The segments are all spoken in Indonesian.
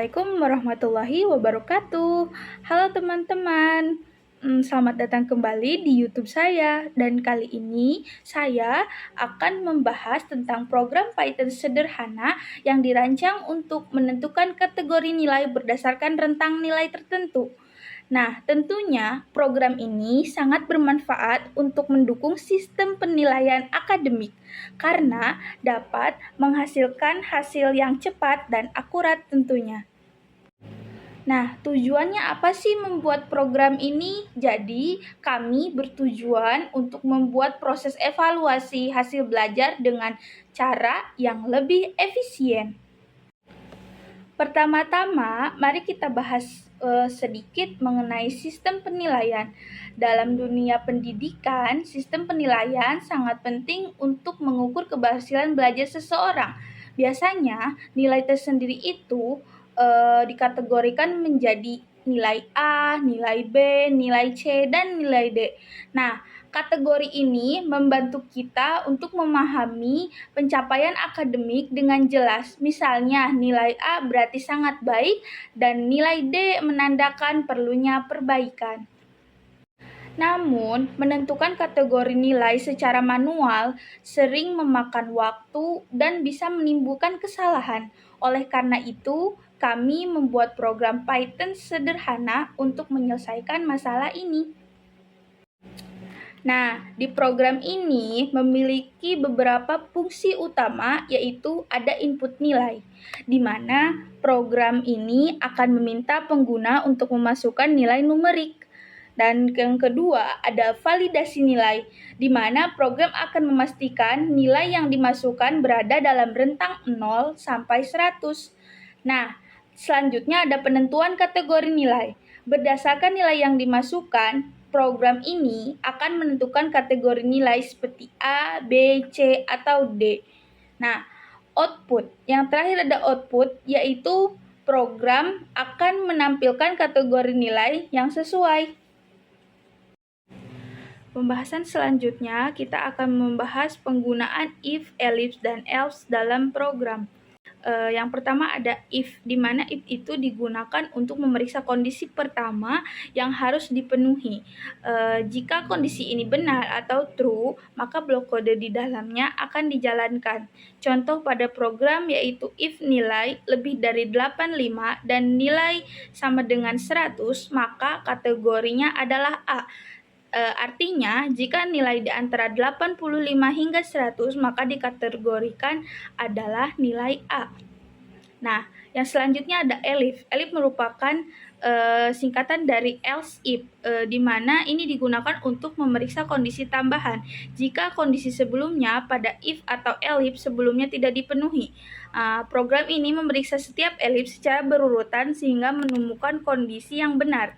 Assalamualaikum warahmatullahi wabarakatuh. Halo teman-teman, selamat datang kembali di YouTube saya. Dan kali ini saya akan membahas tentang program Python sederhana yang dirancang untuk menentukan kategori nilai berdasarkan rentang nilai tertentu. Nah, tentunya program ini sangat bermanfaat untuk mendukung sistem penilaian akademik karena dapat menghasilkan hasil yang cepat dan akurat tentunya. Nah, tujuannya apa sih membuat program ini? Jadi, kami bertujuan untuk membuat proses evaluasi hasil belajar dengan cara yang lebih efisien. Pertama-tama, mari kita bahas sedikit mengenai sistem penilaian. Dalam dunia pendidikan, sistem penilaian sangat penting untuk mengukur keberhasilan belajar seseorang. Biasanya, nilai tersendiri itu dikategorikan menjadi nilai A, nilai B, nilai C, dan nilai D. Nah, kategori ini membantu kita untuk memahami pencapaian akademik dengan jelas. Misalnya, nilai A berarti sangat baik dan nilai D menandakan perlunya perbaikan. Namun, menentukan kategori nilai secara manual sering memakan waktu dan bisa menimbulkan kesalahan. Oleh karena itu, kami membuat program Python sederhana untuk menyelesaikan masalah ini. Nah, di program ini memiliki beberapa fungsi utama, yaitu ada input nilai, di mana program ini akan meminta pengguna untuk memasukkan nilai numerik. Dan yang kedua, ada validasi nilai, di mana program akan memastikan nilai yang dimasukkan berada dalam rentang 0 sampai 100. Nah, selanjutnya ada penentuan kategori nilai. Berdasarkan nilai yang dimasukkan, program ini akan menentukan kategori nilai seperti A, B, C, atau D. Nah, output. Yang terakhir ada output, yaitu program akan menampilkan kategori nilai yang sesuai. Pembahasan selanjutnya, kita akan membahas penggunaan if, ellipse, dan else dalam program. Yang pertama ada if, di mana if itu digunakan untuk memeriksa kondisi pertama yang harus dipenuhi. Jika kondisi ini benar atau true, maka blok kode di dalamnya akan dijalankan. Contoh pada program yaitu if nilai lebih dari 85 dan nilai sama dengan 100, maka kategorinya adalah A. Artinya, jika nilai di antara 85 hingga 100, maka dikategorikan adalah nilai A. Nah, yang selanjutnya ada elif. Elif merupakan singkatan dari else if, di mana ini digunakan untuk memeriksa kondisi tambahan. Jika kondisi sebelumnya pada if atau elif sebelumnya tidak dipenuhi, program ini memeriksa setiap elif secara berurutan sehingga menemukan kondisi yang benar.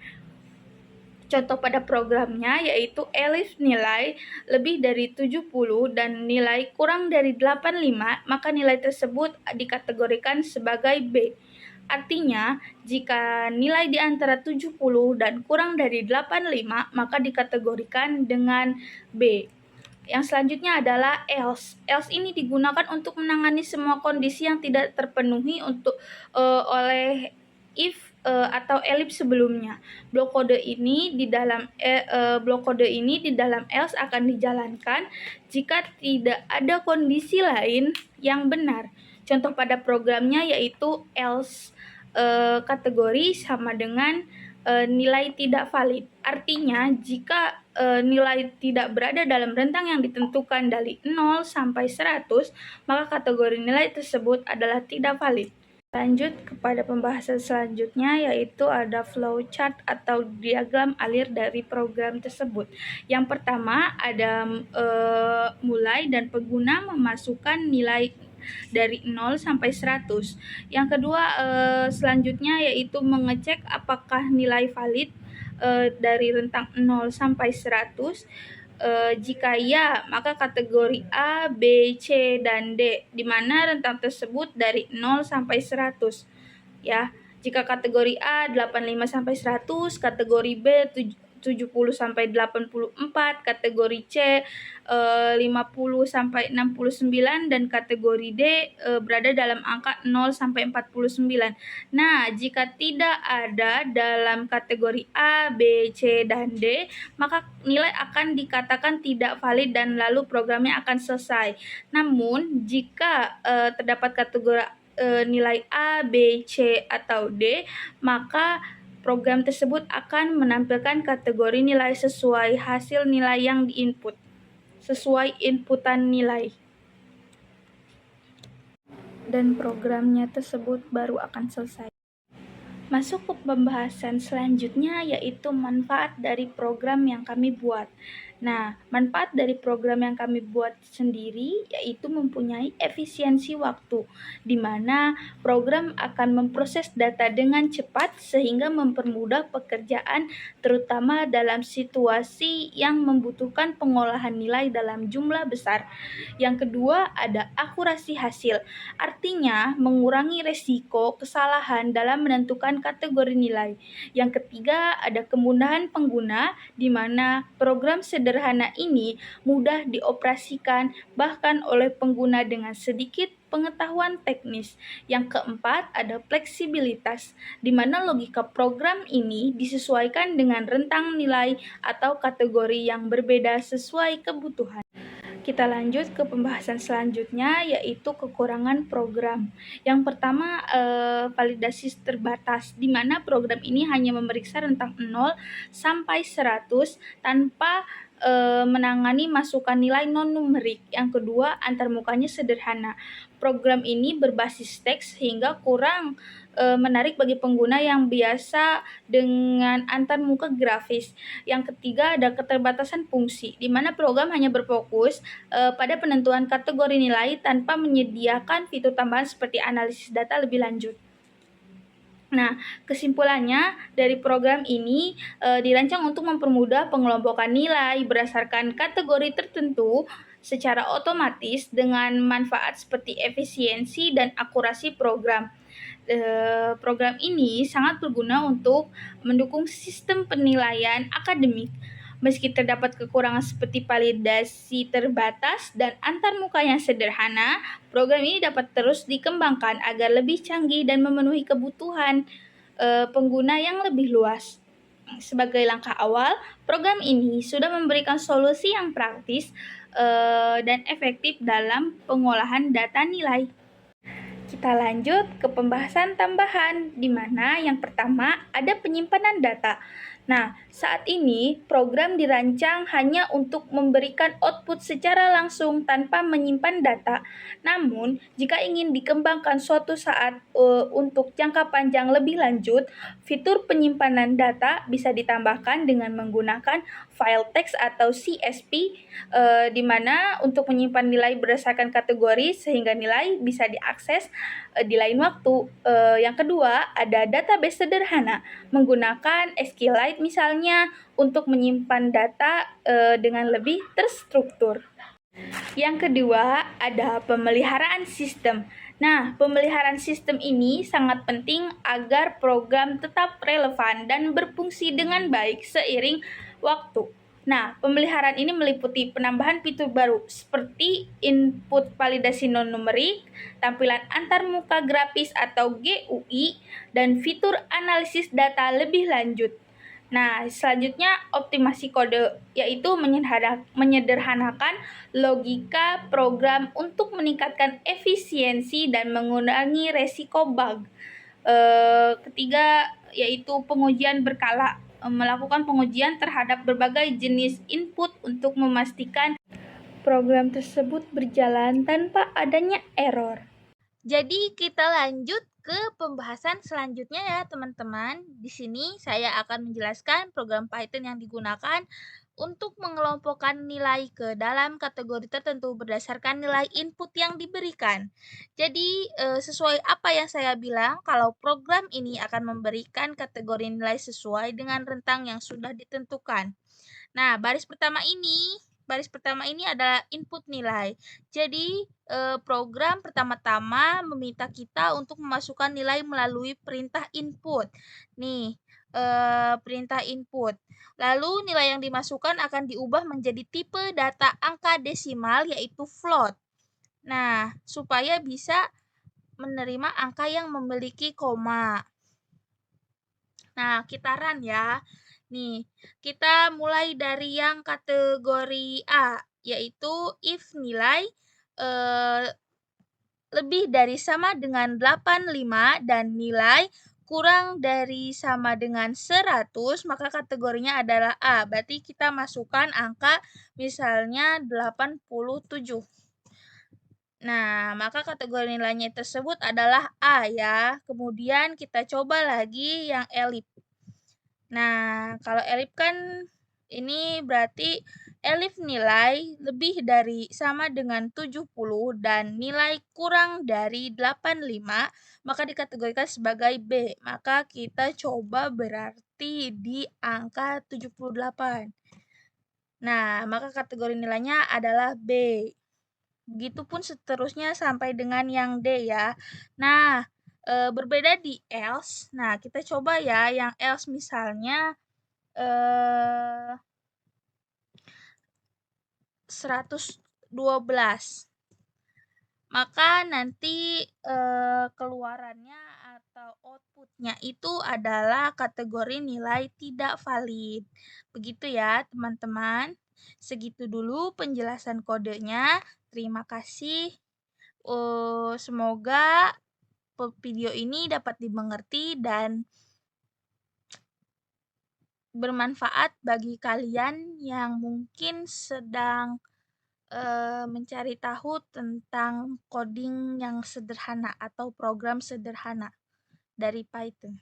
Contoh pada programnya yaitu elif nilai lebih dari 70 dan nilai kurang dari 85, maka nilai tersebut dikategorikan sebagai B. Artinya, jika nilai di antara 70 dan kurang dari 85, maka dikategorikan dengan B. Yang selanjutnya adalah else. Else ini digunakan untuk menangani semua kondisi yang tidak terpenuhi oleh if atau ellipse sebelumnya. Blok kode ini di dalam else akan dijalankan jika tidak ada kondisi lain yang benar. Contoh pada programnya yaitu else kategori sama dengan nilai tidak valid. Artinya, jika nilai tidak berada dalam rentang yang ditentukan dari 0 sampai 100, maka kategori nilai tersebut adalah tidak valid. Lanjut kepada pembahasan selanjutnya, yaitu ada flowchart atau diagram alir dari program tersebut. Yang pertama ada mulai dan pengguna memasukkan nilai dari 0 sampai 100. Yang kedua selanjutnya yaitu mengecek apakah nilai valid dari rentang 0 sampai 100. Jika ya, maka kategori A, B, C, dan D, di mana rentang tersebut dari 0 sampai 100. Ya, jika kategori A 85 sampai 100, kategori B 70 sampai 84, kategori C 50 sampai 69, dan kategori D berada dalam angka 0 sampai 49. Nah, jika tidak ada dalam kategori A, B, C, dan D, maka nilai akan dikatakan tidak valid dan lalu programnya akan selesai. Namun, jika terdapat kategori nilai A, B, C, atau D, maka program tersebut akan menampilkan kategori nilai sesuai hasil nilai yang diinput, sesuai inputan nilai. Dan programnya tersebut baru akan selesai. Masuk ke pembahasan selanjutnya, yaitu manfaat dari program yang kami buat. Nah, manfaat dari program yang kami buat sendiri yaitu mempunyai efisiensi waktu, di mana program akan memproses data dengan cepat sehingga mempermudah pekerjaan, terutama dalam situasi yang membutuhkan pengolahan nilai dalam jumlah besar. Yang kedua, ada akurasi hasil, artinya mengurangi resiko kesalahan dalam menentukan kategori nilai. Yang ketiga, ada kemudahan pengguna, di mana program sederhana ini mudah dioperasikan bahkan oleh pengguna dengan sedikit pengetahuan teknis. Yang keempat, ada fleksibilitas, di mana logika program ini disesuaikan dengan rentang nilai atau kategori yang berbeda sesuai kebutuhan. Kita lanjut ke pembahasan selanjutnya, yaitu kekurangan program. Yang pertama, validasi terbatas, di mana program ini hanya memeriksa rentang 0 sampai 100 tanpa menangani masukan nilai non-numerik. Yang kedua, antarmukanya sederhana. Program ini berbasis teks sehingga kurang menarik bagi pengguna yang biasa dengan antarmuka grafis. Yang ketiga, ada keterbatasan fungsi, di mana program hanya berfokus pada penentuan kategori nilai tanpa menyediakan fitur tambahan seperti analisis data lebih lanjut. Nah, kesimpulannya dari program ini dirancang untuk mempermudah pengelompokan nilai berdasarkan kategori tertentu secara otomatis dengan manfaat seperti efisiensi dan akurasi program. Program ini sangat berguna untuk mendukung sistem penilaian akademik. Meski terdapat kekurangan seperti validasi terbatas dan antarmuka yang sederhana, program ini dapat terus dikembangkan agar lebih canggih dan memenuhi kebutuhan pengguna yang lebih luas. Sebagai langkah awal, program ini sudah memberikan solusi yang praktis dan efektif dalam pengolahan data nilai. Kita lanjut ke pembahasan tambahan, di mana yang pertama ada penyimpanan data. Nah, saat ini program dirancang hanya untuk memberikan output secara langsung tanpa menyimpan data. Namun, jika ingin dikembangkan suatu saat untuk jangka panjang lebih lanjut, fitur penyimpanan data bisa ditambahkan dengan menggunakan file text atau CSV, di mana untuk menyimpan nilai berdasarkan kategori sehingga nilai bisa diakses di lain waktu. Yang kedua, ada database sederhana menggunakan SQLite misalnya untuk menyimpan data dengan lebih terstruktur. Yang kedua, ada pemeliharaan sistem. Nah, pemeliharaan sistem ini sangat penting agar program tetap relevan dan berfungsi dengan baik seiring waktu. Nah, pemeliharaan ini meliputi penambahan fitur baru seperti input validasi non-numerik, tampilan antarmuka grafis atau GUI, dan fitur analisis data lebih lanjut. Nah, selanjutnya optimasi kode, yaitu menyederhanakan logika program untuk meningkatkan efisiensi dan mengurangi resiko bug. Ketiga, yaitu pengujian berkala, melakukan pengujian terhadap berbagai jenis input untuk memastikan program tersebut berjalan tanpa adanya error. Jadi kita lanjut ke pembahasan selanjutnya ya teman-teman. Di sini saya akan menjelaskan program Python yang digunakan untuk mengelompokkan nilai ke dalam kategori tertentu berdasarkan nilai input yang diberikan. Jadi sesuai apa yang saya bilang, kalau program ini akan memberikan kategori nilai sesuai dengan rentang yang sudah ditentukan. Nah, baris pertama ini adalah input nilai. Jadi, program pertama-tama meminta kita untuk memasukkan nilai melalui perintah input. Nih, perintah input. Lalu nilai yang dimasukkan akan diubah menjadi tipe data angka desimal yaitu float. Nah, supaya bisa menerima angka yang memiliki koma. Nah, kita run ya. Nih, kita mulai dari yang kategori A, yaitu if nilai lebih dari sama dengan 85 dan nilai kurang dari sama dengan 100, maka kategorinya adalah A. Berarti kita masukkan angka misalnya 87. Nah, maka kategori nilainya tersebut adalah A ya. Kemudian kita coba lagi yang elip. Nah, kalau elip kan ini berarti elif nilai lebih dari sama dengan 70 dan nilai kurang dari 85, maka dikategorikan sebagai B. Maka kita coba berarti di angka 78. Nah, maka kategori nilainya adalah B. Begitupun seterusnya sampai dengan yang D ya. Nah, berbeda di else. Nah, kita coba ya yang else misalnya 112. Maka nanti keluarannya atau outputnya itu adalah kategori nilai tidak valid. Begitu ya teman-teman. Segitu dulu penjelasan kodenya. Terima kasih. Semoga video ini dapat dimengerti dan bermanfaat bagi kalian yang mungkin sedang mencari tahu tentang coding yang sederhana atau program sederhana dari Python.